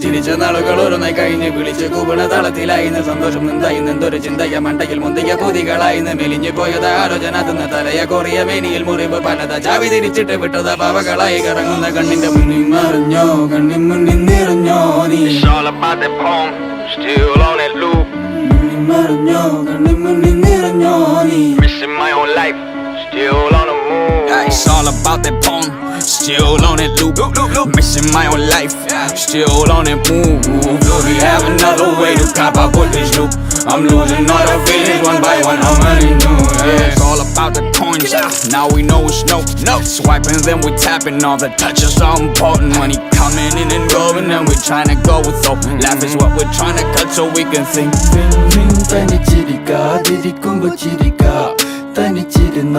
ചിരിച്ച നാളുകൾ ഓരോന്നായി കഴിഞ്ഞ് വിളിച്ച് കൂപണ താളത്തിലായിന്ന് സന്തോഷം നിന്നായിന്ന് എന്തൊരു ചിന്തയ മണ്ടയിൽ മുന്തിയ പൂതികളായിന്ന് മെലിഞ്ഞു പോയത് ആലോചന തിന്ന തലയ കൊറിയ മേനിയിൽ മുറിവ് പലത ചാവി തിരിച്ചിട്ട് വിട്ടത പാവകളായി കറങ്ങുന്ന കണ്ണിന്റെ മുന്നിൽ മറിഞ്ഞോ കണ്ണിൻ മുന്നിൽ നിറഞ്ഞോ നീ It's all about that poem, still on that loop. മറിഞ്ഞോ കണ്ണിൻ മുന്നിൽ നിറഞ്ഞോ നീ Missing my own life, still on the move. It's all about that bone, still on that loop. Missing my own life, still on that move. Do we have another way to cop up with this loop? I'm losing all the feelings one by one. How many new? It's all about the coins. Now we know it's no. Swiping, then we tapping. All the touches are important. Money coming in and going, and we're trying to go with so. Laugh is what we're trying to cut so we can think. തനിച്ചിരിക്കാതിരിക്കുമ്പോ ചിരിക്ക തനിച്ചിരുന്ന